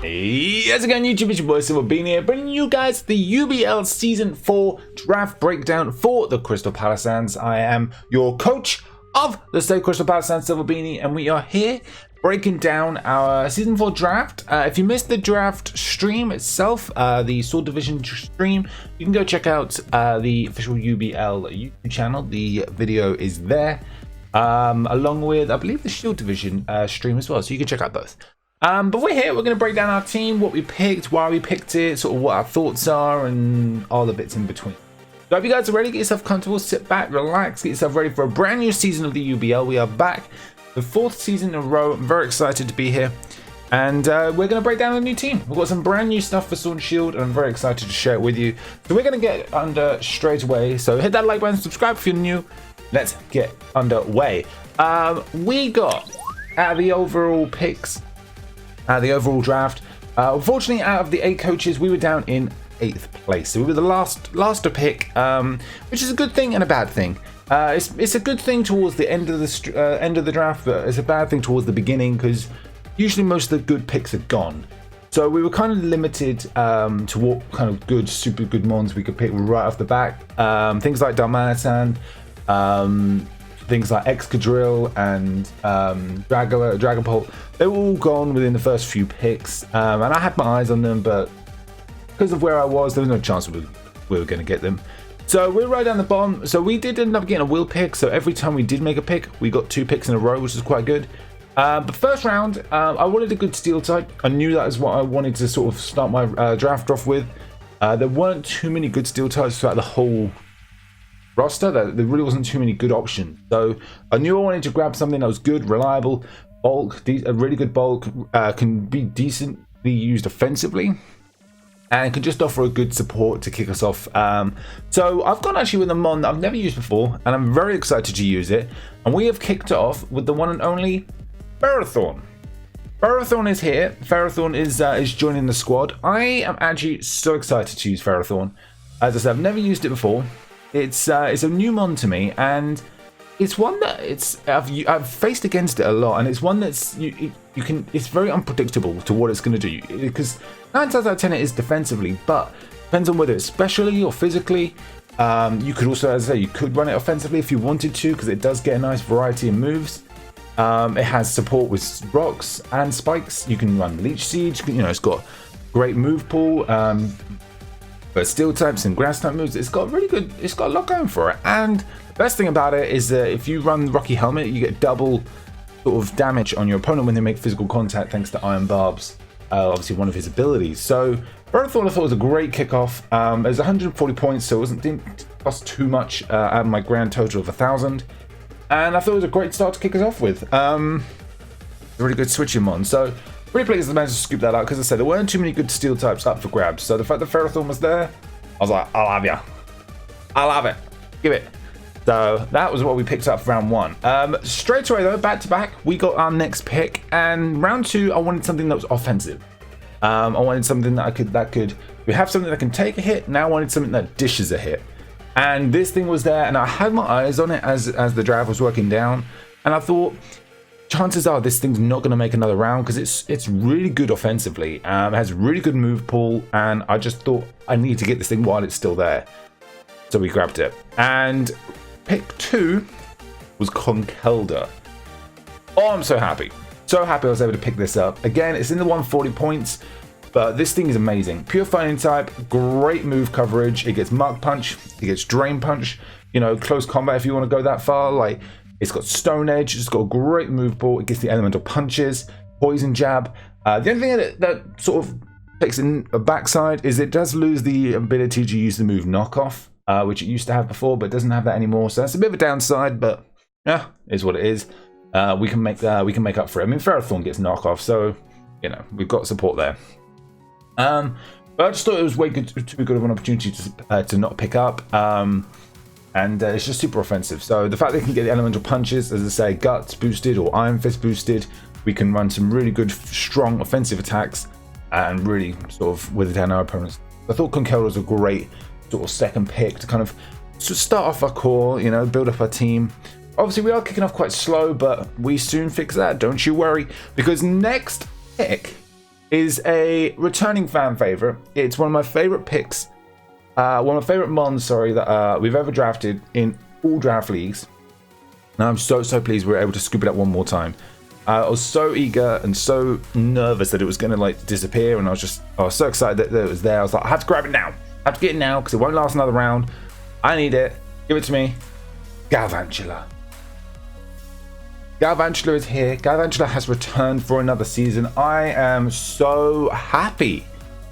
Hey, how's it going, YouTube? It's your boy SilverBeanie here, bringing you guys the UBL Season 4 draft breakdown for the Crystal Palossands. I am your coach of the state Crystal Palossands, SilverBeanie, and we are here breaking down our Season 4 draft. If you missed the draft stream itself, the Sword Division stream, you can go check out the official UBL YouTube channel. The video is there, along with, I believe, the Shield Division stream as well, so you can check out both. But we're here, we're going to break down our team, what we picked, why we picked it, sort of what our thoughts are, and all the bits in between. So if you guys are ready, get yourself comfortable, sit back, relax, get yourself ready for a brand new season of the UBL. We are back, the 4th season in a row. I'm very excited to be here. And we're going to break down a new team. We've got some brand new stuff for Sword and Shield, and I'm very excited to share it with you. So we're going to get under straight away. So hit that like button, subscribe if you're new. Let's get underway. We got, out of the overall picks, the overall draft, unfortunately, out of the 8 coaches, we were down in 8th place. So we were the last to pick, which is a good thing and a bad thing. It's a good thing towards the end of the draft, but it's a bad thing towards the beginning because usually most of the good picks are gone. So we were kind of limited to what kind of good, super good mons we could pick right off the back. Things like Dalmatian, things like Excadrill and Dragapult, they were all gone within the first few picks, and I had my eyes on them, but because of where I was, there was no chance we were going to get them. So we're right down the bottom. So we did end up getting a will pick, so every time we did make a pick, we got 2 picks in a row, which is quite good. But first round, I wanted a good steel type. I knew that is what I wanted to sort of start my draft off with. There weren't too many good steel types throughout the whole roster. There really wasn't too many good options, so I knew I wanted to grab something that was good, reliable, bulk, a really good bulk, can be decently used offensively, and can just offer a good support to kick us off. So I've gone actually with a mon that I've never used before, and I'm very excited to use it. And we have kicked it off with the one and only Ferrothorn. Ferrothorn is here. Ferrothorn is joining the squad. I am actually so excited to use Ferrothorn. As I said, I've never used it before. It's a new mon to me, and it's one that I've faced against it a lot, and it's one that's it's very unpredictable to what it's going to do, because 9 times out of 10 it is defensively, but depends on whether it's specially or physically. You could also, as I say, you could run it offensively if you wanted to, because it does get a nice variety of moves. It has support with rocks and spikes. You can run Leech Siege. It's got great move pool. But steel types and grass type moves, it's got a lot going for it. And the best thing about it is that if you run Rocky Helmet, you get double sort of damage on your opponent when they make physical contact, thanks to Iron Barbs, obviously one of his abilities. So Ferrothorn I thought was a great kickoff. It was 140 points, so it didn't cost too much out of my grand total of 1,000. And I thought it was a great start to kick us off with. Really good switching mon. So pretty pleased I managed to scoop that out, because I said there weren't too many good steel types up for grabs. So the fact that Ferrothorn was there, I was like, I'll have ya. I'll have it. Give it. So that was what we picked up for round 1. Straight away though, back to back, we got our next pick. And round 2, I wanted something that was offensive. I wanted something we have something that can take a hit. Now I wanted something that dishes a hit. And this thing was there, and I had my eyes on it as the draft was working down. And I thought, chances are this thing's not going to make another round, because it's really good offensively. It has really good move pool, and I just thought I need to get this thing while it's still there. So we grabbed it. And pick 2 was Conkelda. Oh, I'm so happy. So happy I was able to pick this up. Again, it's in the 140 points, but this thing is amazing. Pure fighting type, great move coverage. It gets Mach Punch, it gets Drain Punch, close combat if you want to go that far. Like, it's got Stone Edge, it's got a great move pool, it gets the elemental punches, Poison Jab. The only thing that sort of takes in a backside is it does lose the ability to use the move Knockoff, which it used to have before, but it doesn't have that anymore. So that's a bit of a downside, but yeah, is what it is. We can make up for it. I mean, Ferrothorn gets Knockoff, so we've got support there. But I just thought it was way too good of an opportunity to not pick up. And it's just super offensive. So the fact they can get the elemental punches, as I say, guts boosted or Iron Fist boosted, we can run some really good, strong offensive attacks and really sort of wither down our opponents. I thought Conkelda was a great sort of second pick to kind of start off our core, build up our team. Obviously, we are kicking off quite slow, but we soon fix that. Don't you worry, because next pick is a returning fan favorite. It's one of my favorite picks, one of my favorite mons, sorry, that we've ever drafted in all draft leagues. And I'm so pleased we were able to scoop it up one more time. I was so eager and so nervous that it was going to like disappear, and I was so excited that it was there. I was like, I have to grab it now. I have to get it now because it won't last another round. I need it. Give it to me. Galvantula. Galvantula is here. Galvantula has returned for another season. I am so happy.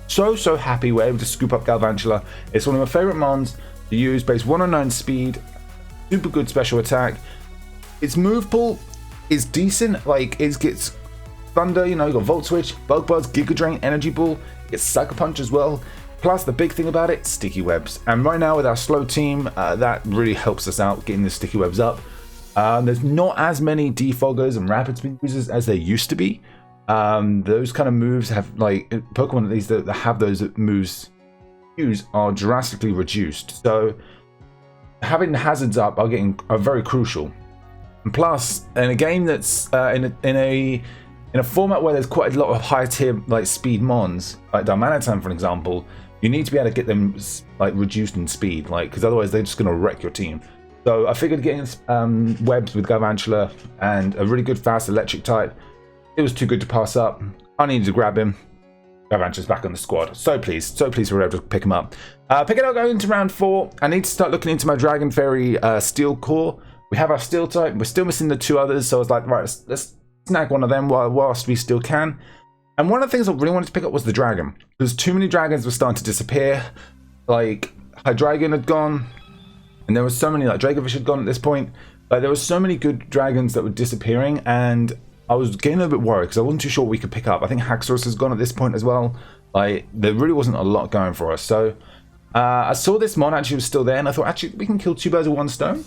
So happy we're able to scoop up Galvantula. It's one of my favorite mons to use. Base 109 speed. Super good special attack. Its move pool is decent. Like, it gets Thunder, you know, you got Volt Switch, Bug Buzz, Giga Drain, Energy Ball. It gets Sucker Punch as well. Plus, the big thing about it, Sticky Webs. And right now with our slow team, that really helps us out getting the Sticky Webs up. There's not as many defoggers and rapid speed users as there used to be. Those kind of moves have, like, Pokemon at least that have those moves used are drastically reduced. So having the hazards up are very crucial. And plus, in a game that's in a format where there's quite a lot of high tier like speed mons, like Darmanitan for example, you need to be able to get them like reduced in speed, like, because otherwise they're just going to wreck your team. So I figured getting webs with Galvantula and a really good fast electric type, it was too good to pass up. I needed to grab him. Galvantula's back on the squad. So pleased we were able to pick him up. Pick it up going into round 4. I need to start looking into my Dragon Fairy Steel Core. We have our Steel type. We're still missing the 2 others, so I was like, right, let's snag one of them whilst we still can. And one of the things I really wanted to pick up was the dragon, because too many dragons were starting to disappear. Like, Hydreigon had gone, and there were so many, like Dracovish had gone at this point. Like, there were so many good dragons that were disappearing, and I was getting a little bit worried because I wasn't too sure what we could pick up. I think Haxorus has gone at this point as well. Like, there really wasn't a lot going for us. So I saw this mon actually was still there, and I thought, actually, we can kill 2 birds with 1 stone.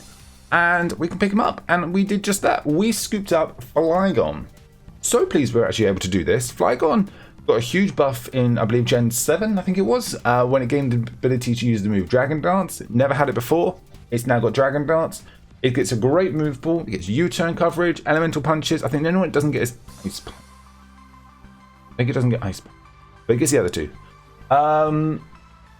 And we can pick him up, and we did just that. We scooped up Flygon. So pleased we're actually able to do this. Flygon got a huge buff in, I believe, Gen 7, I think it was, when it gained the ability to use the move Dragon Dance. It never had it before. It's now got Dragon Dance. It gets a great move pool. It gets U-turn coverage, elemental punches. I think the only one it doesn't get is Ice Punch. I think it doesn't get Ice Punch, but it gets the other 2.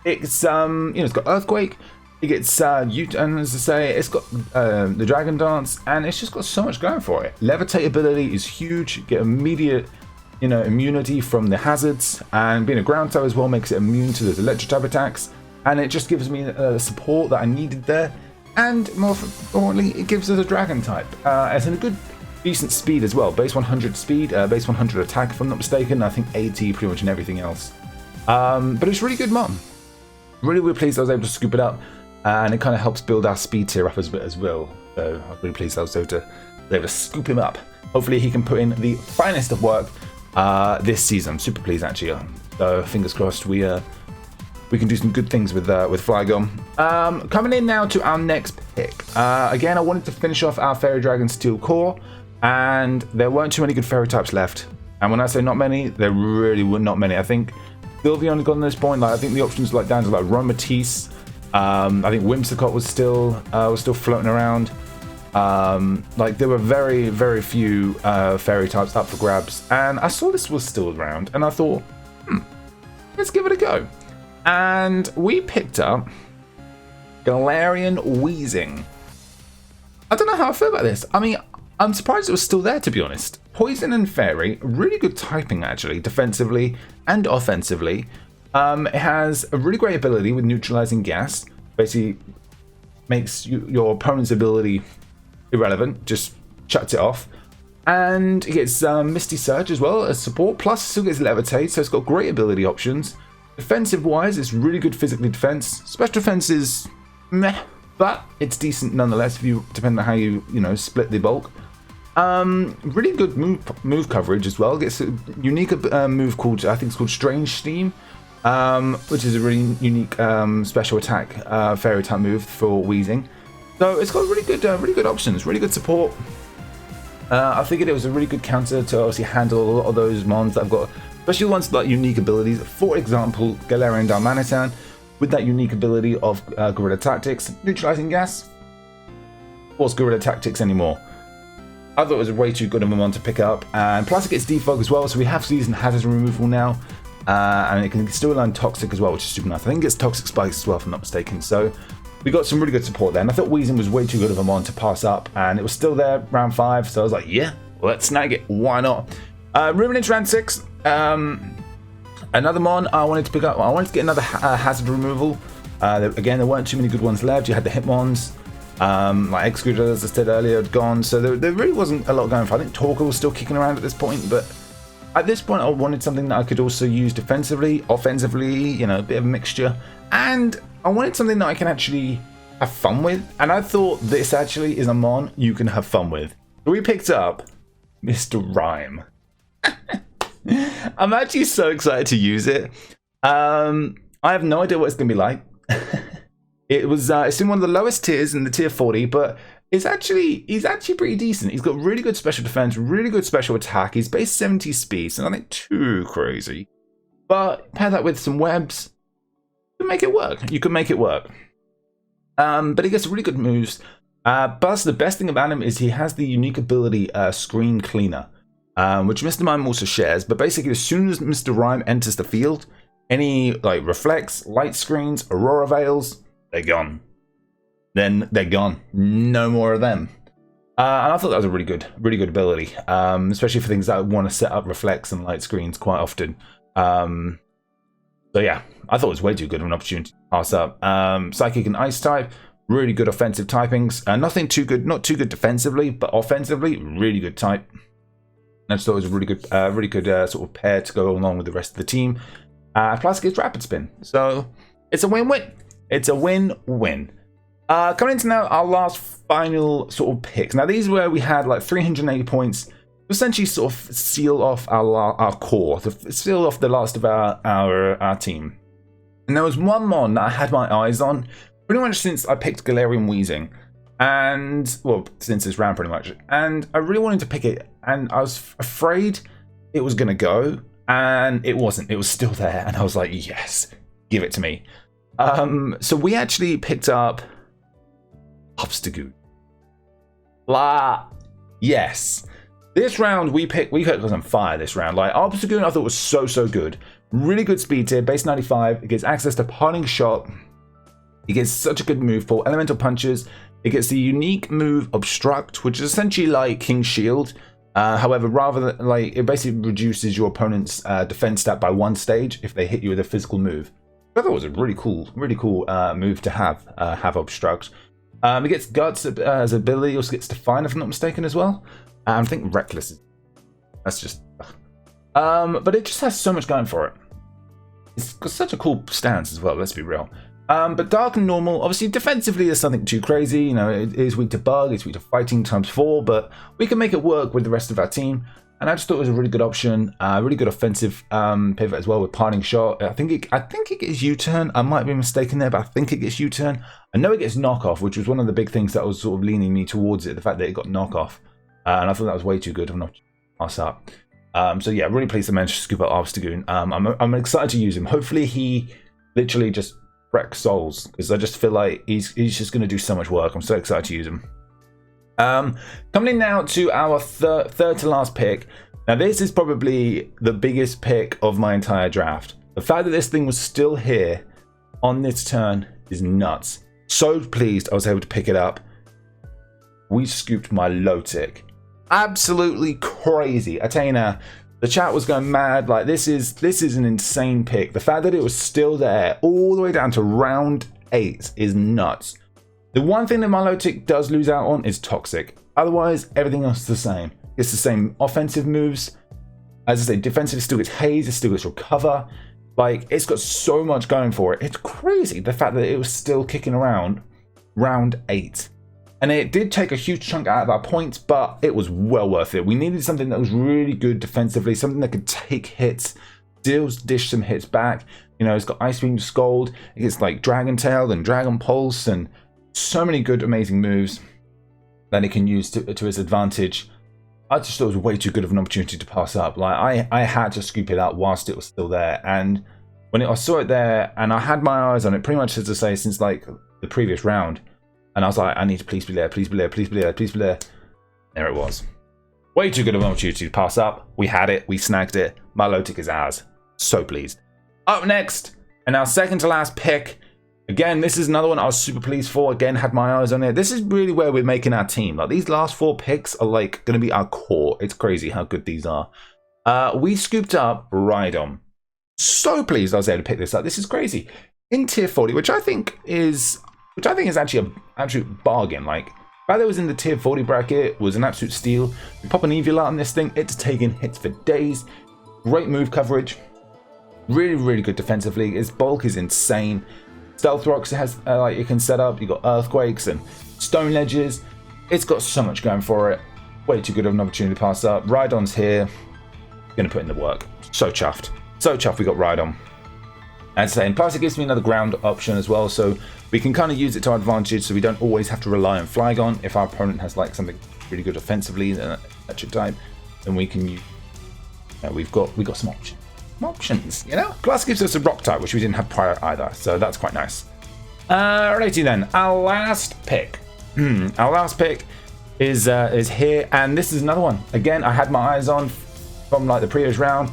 It's you know, it's got Earthquake. It gets U-turn, as I say. It's got the Dragon Dance, and it's just got so much going for it. Levitate ability is huge. You get immediate, you know, immunity from the hazards, and being a ground type as well makes it immune to those electric type attacks. And it just gives me support that I needed there. And more importantly, it gives us a dragon type. It's in a good, decent speed as well. Base 100 speed, base 100 attack, if I'm not mistaken. I think 80 pretty much in everything else. But it's really good mon. Really, really pleased I was able to scoop it up. And it kind of helps build our speed tier up a bit as well. So I'm really pleased I was able to scoop him up. Hopefully he can put in the finest of work this season. I'm super pleased actually. So fingers crossed we can do some good things with Flygon. Coming in now to our next pick. Again, I wanted to finish off our Fairy Dragon Steel Core, and there weren't too many good Fairy types left. And when I say not many, there really were not many. I think Sylveon had gone at this point. Like, I think the options like down to like Romatisse. I think Whimsicott was still floating around. Like, there were very, very few Fairy types up for grabs, and I saw this was still around, and I thought, let's give it a go. And we picked up Galarian Weezing. I don't know how I feel about this. I mean, I'm surprised it was still there, to be honest. Poison and Fairy, really good typing actually, defensively and offensively. It has a really great ability with neutralizing gas. Basically makes your opponent's ability irrelevant, just shuts it off. And it gets Misty Surge as well as support, plus it still gets Levitate, so it's got great ability options. Defensive wise, it's really good physically defense. Special defense is meh, but it's decent nonetheless, if you depending on how you split the bulk. Really good move coverage as well. It gets a unique move called, I think it's called Strange Steam. Which is a really unique special attack fairy type move for Weezing. So it's got really good options, really good support. I figured it was a really good counter to obviously handle a lot of those mons that have got, especially ones with like unique abilities. For example, Galarian Darmanitan with that unique ability of Guerrilla Tactics, neutralizing gas. What's Guerrilla Tactics anymore? I thought it was way too good of a mon to pick up. And plus it gets defog as well, so we have season hazard removal now. And it can still learn toxic as well, which is super nice. I think it gets toxic spikes as well, if I'm not mistaken. So we got some really good support there. And I thought Weezing was way too good of a mon to pass up. And it was still there round 5. So I was like, yeah, let's snag it. Why not? Ruminants round 6. Another mon I wanted to pick up. I wanted to get another hazard removal. Again, there weren't too many good ones left. You had the Hitmons. Like Excruder, as I said earlier, had gone. So there really wasn't a lot going for. I think Torkoal was still kicking around at this point. But at this point, I wanted something that I could also use defensively, offensively, you know, a bit of a mixture. And I wanted something that I can actually have fun with. And I thought this actually is a mon you can have fun with. So we picked up Mr. Rime. I'm actually so excited to use it. I have no idea what it's going to be like. It's in one of the lowest tiers in the tier 40, but he's actually pretty decent. He's got really good special defense, really good special attack. He's base 70 speed, so nothing too crazy. But pair that with some webs, you can make it work. You can make it work. But he gets really good moves. Plus, the best thing about him is he has the unique ability Screen Cleaner, which Mr. Mime also shares. But basically, as soon as Mr. Rime enters the field, any like reflects, light screens, aurora veils, they're gone. Then they're gone. No more of them. And I thought that was a really good ability, especially for things that want to set up reflects and light screens quite often. So yeah, I thought it was way too good of an opportunity to pass up. Psychic and Ice type, really good offensive typings. Nothing too good, not too good defensively, but offensively, really good type. I just thought it was a really good sort of pair to go along with the rest of the team. Plus it gets Rapid Spin, so it's a win-win. It's a win-win. Coming into now our last final sort of picks. Now these were where we had like 380 points to essentially sort of seal off our core, to seal off the last of our team. And there was one mon that I had my eyes on pretty much since I picked Galarian Weezing. And, well, since this round pretty much. And I really wanted to pick it, and I was afraid it was going to go, and it wasn't. It was still there, and I was like, yes, give it to me. So we actually picked up Obstagoon. Yes. This round we picked us on fire this round. Like Obstagoon I thought was so good. Really good speed tier, base 95. It gets access to Parting Shot. It gets such a good move pool. Elemental Punches. It gets the unique move Obstruct, which is essentially like King's Shield. However, rather than like it basically reduces your opponent's defense stat by 1 stage if they hit you with a physical move. I thought it was a really cool move to have Obstruct. It gets Guts as ability, also gets Define if I'm not mistaken as well. I think Reckless is, that's just but it just has so much going for it. It's got such a cool stance as well, let's be real. But Dark and Normal, obviously defensively there's nothing too crazy, you know, it is weak to Bug, it's weak to Fighting ×4, but we can make it work with the rest of our team. And I just thought it was a really good option, really good offensive pivot as well with Parting Shot. I think it gets U-turn. I might be mistaken there, but I think it gets U-turn. I know it gets Knockoff, which was one of the big things that was sort of leaning me towards it, the fact that it got Knockoff. And I thought that was way too good of an option to pass up. So yeah, really pleased to manage to scoop up Obstagoon. I'm excited to use him. Hopefully he literally just wrecks souls, because I just feel like he's just going to do so much work. I'm so excited to use him. Coming in now to our third to last pick. Now this is probably the biggest pick of my entire draft. The fact that this thing was still here on this turn is nuts. So pleased I was able to pick it up. We scooped my low tick. Absolutely crazy. I tell you now, the chat was going mad. Like this is an insane pick. The fact that it was still there all the way down to round 8 is nuts. The one thing that my low tick does lose out on is Toxic. Otherwise, everything else is the same. It's the same offensive moves. As I say, defensive still gets Haze, it still gets Recover. Like, it's got so much going for it. It's crazy, the fact that it was still kicking around round 8. And it did take a huge chunk out of our points, but it was well worth it. We needed something that was really good defensively, something that could take hits, dish some hits back. You know, it's got Ice Beam, Scold, it gets like Dragon Tail and Dragon Pulse, and so many good, amazing moves that it can use to its advantage. I just thought it was way too good of an opportunity to pass up. Like I had to scoop it out whilst it was still there, and when I saw it there, and I had my eyes on it, pretty much as I say since like the previous round, and I was like, I need to please be there, please be there, please be there, please be there. There it was. Way too good of an opportunity to pass up. We had it. We snagged it. My low tick is ours. So pleased. Up next, and our second to last pick. Again, this is another one I was super pleased for. Again, had my eyes on it. This is really where we're making our team. Like, these last 4 picks are like going to be our core. It's crazy how good these are. We scooped up Rime. So pleased I was able to pick this up. This is crazy. In tier 40, which I think is actually an absolute bargain. Like, the fact that it was in the tier 40 bracket was an absolute steal. We pop an evil out on this thing. It's taking hits for days. Great move coverage. Really, really good defensively. Its bulk is insane. Stealth rocks it has like you can set up. You got earthquakes and stone ledges. It's got so much going for it. Way too good of an opportunity to pass up. Rhydon's here. Gonna put in the work. So chuffed. So chuffed we got Rhydon. And plus it gives me another ground option as well, so we can kind of use it to our advantage, so we don't always have to rely on Flygon. If our opponent has like something really good offensively, electric type, then we can use. We've got some options. Options, you know. Plus gives us a rock type, which we didn't have prior either, so that's quite nice. Righty then, our last pick. Our last pick is here, and this is another one. Again, I had my eyes on from like the previous round.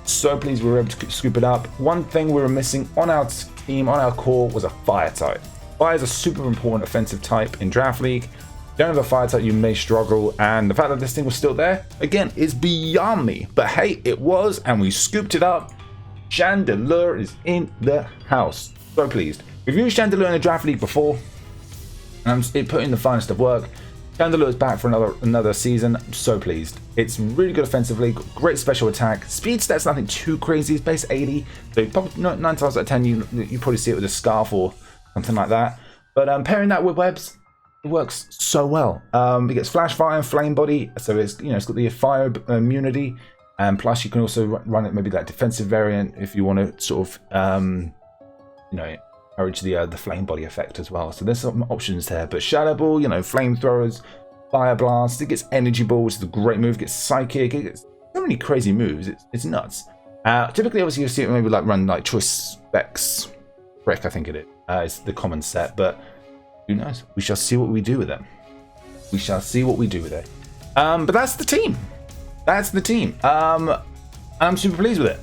So pleased we were able to scoop it up. One thing we were missing on our team, on our core, was a fire type. Fire is a super important offensive type in Draft League. If you don't have a fire type, you may struggle, and the fact that this thing was still there, again, is beyond me. But hey, it was, and we scooped it up. Chandelure is in the house. So pleased. We've used Chandelure in the Draft League before, and it put in the finest of work. Chandelure is back for another season. I'm so pleased. It's really good offensively, great special attack. Speed stats nothing too crazy. It's base 80, so probably 9 times out of 10 you probably see it with a scarf or something like that. But pairing that with webs, it works so well. It gets flash fire and flame body, so it's it's got the fire immunity, and plus you can also run it maybe that defensive variant if you want to sort of encourage the flame body effect as well. So there's some options there. But Shadow Ball, flamethrowers, Fire Blast, it gets Energy Ball, which is a great move. It gets Psychic, it gets so many crazy moves. It's nuts. Typically, obviously, you see it maybe like run like Choice Specs Brick, I think it is. It's the common set, but who knows? We shall see what we do with it. We shall see what we do with it. But that's the team. That's the team. I'm super pleased with it.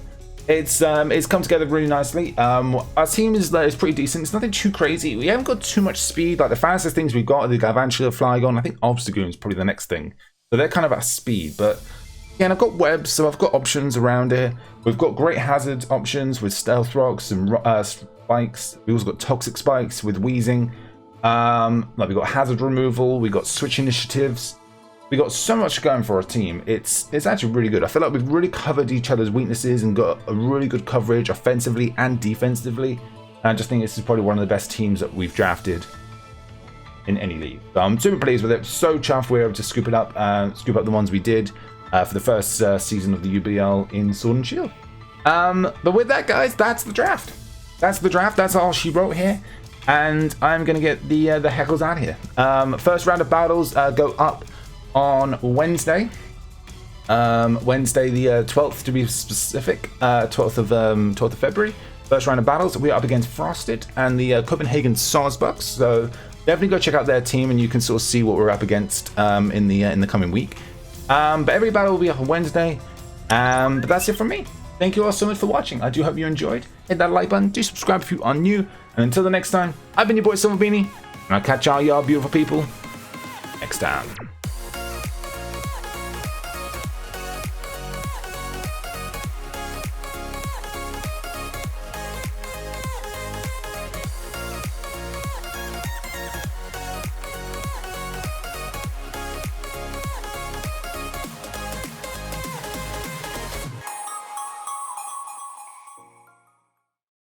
It's come together really nicely. Our team is pretty decent. It's nothing too crazy. We haven't got too much speed. Like the fastest things we've got are the Garvantula, Flygon. I think Obstagoon is probably the next thing. So they're kind of at speed. But again, I've got webs, so I've got options around it. We've got great hazard options with stealth rocks and spikes. We've also got toxic spikes with wheezing. Like we've got hazard removal. We've got switch initiatives. We got so much going for our team. It's actually really good. I feel like we've really covered each other's weaknesses and got a really good coverage offensively and defensively. And I just think this is probably one of the best teams that we've drafted in any league. So I'm super pleased with it. So chuffed we were able to scoop up the ones we did for the first season of the UBL in Sword and Shield. But with that, guys, that's the draft. That's the draft. That's all she wrote here. And I'm gonna get the heckles out of here. First round of battles go up on Wednesday. Wednesday the 12th to be specific, 12th of February. First round of battles, we're up against Frosted and the Copenhagen Sawsbucks. So definitely go check out their team, and you can sort of see what we're up against in the coming week. But every battle will be up on Wednesday. But that's it from me. Thank you all so much for watching. I do hope you enjoyed. Hit that like button. Do subscribe if you are new. And until the next time, I've been your boy SilverBeanie, and I'll catch all y'all beautiful people next time.